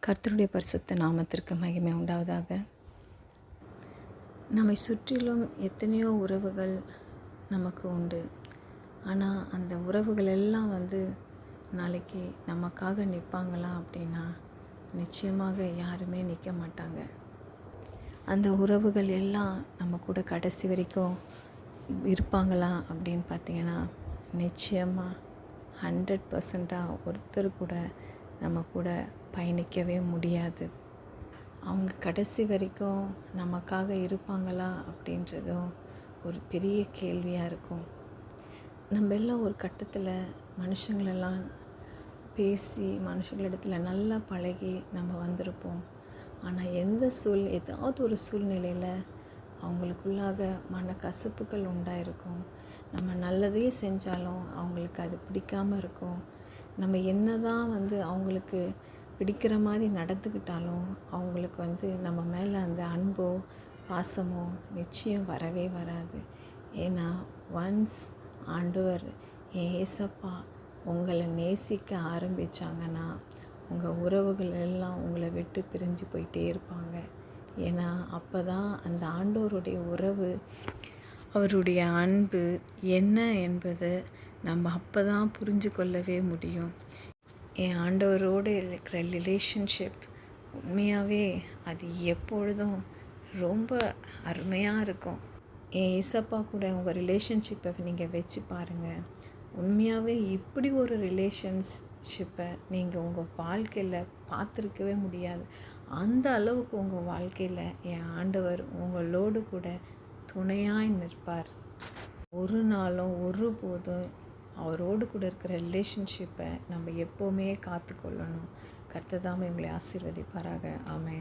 கர்த்தருடைய பரிசுத்த நாமத்திற்கு மகிமை உண்டாவதாக. நம்மை சுற்றிலும் எத்தனையோ உறவுகள் நமக்கு உண்டு. ஆனால் அந்த உறவுகள் எல்லாம் நாளைக்கு நமக்காக நிற்பாங்களா அப்படின்னா நிச்சயமாக யாருமே நிற்க மாட்டாங்க. அந்த உறவுகள் எல்லாம் நம்ம கூட கடைசி வரைக்கும் இருப்பாங்களா அப்படின்னு பார்த்திங்கன்னா நிச்சயமாக 100% ஒருத்தர் கூட நம்ம கூட பயணிக்கவே முடியாது. அவங்க கடைசி வரைக்கும் நமக்காக இருப்பாங்களா அப்படின்றதும் ஒரு பெரிய கேள்வியாக இருக்கும். நம்ம எல்லாம் ஒரு கட்டத்தில் மனுஷங்களெல்லாம் பேசி மனுஷங்களிடத்தில் நல்லா பழகி நம்ம வந்திருப்போம். ஆனால் ஏதாவது ஒரு சூழ்நிலையில் அவங்களுக்குள்ளாக மனக்கசப்புகள் உண்டாயிருக்கும். நம்ம நல்லதே செஞ்சாலும் அவங்களுக்கு அது பிடிக்காமல் இருக்கும். நம்ம என்ன தான் அவங்களுக்கு பிடிக்கிற மாதிரி நடந்துக்கிட்டாலும் அவங்களுக்கு நம்ம மேலே அந்த அன்போ பாசமோ நிச்சயம் வரவே வராது. ஏன்னா ஒன்ஸ் ஆண்டவர் ஏசப்பா உங்களை நேசிக்க ஆரம்பித்தாங்கன்னா உங்கள் உறவுகள் எல்லாம் உங்களை விட்டு பிரிஞ்சு போயிட்டே இருப்பாங்க. ஏன்னா அப்போ தான் அந்த ஆண்டவருடைய உறவு, அவருடைய அன்பு என்ன என்பது நம்ம அப்போ தான் புரிஞ்சு கொள்ளவே முடியும். என் ஆண்டவரோடு இருக்கிற ரிலேஷன்ஷிப் உண்மையாகவே அது எப்பொழுதும் ரொம்ப அருமையாக இருக்கும். என் ஏசப்பா கூட உங்கள் ரிலேஷன்ஷிப்பை நீங்கள் வச்சு பாருங்கள். உண்மையாகவே இப்படி ஒரு ரிலேஷன்ஷிப்பை நீங்கள் உங்கள் வாழ்க்கையில் பார்த்துருக்கவே முடியாது. அந்த அளவுக்கு உங்கள் வாழ்க்கையில் என் ஆண்டவர் உங்களோடு கூட துணையாய் நிற்பார். ஒரு நாளும் ஒருபோதும் அவரோடு கூட இருக்கிற ரிலேஷன்ஷிப்பை நம்ம எப்போவுமே காத்துக்கொள்ளணும். கர்த்தர் தாமே உங்களை ஆசீர்வதிப்பாராக. ஆமென்.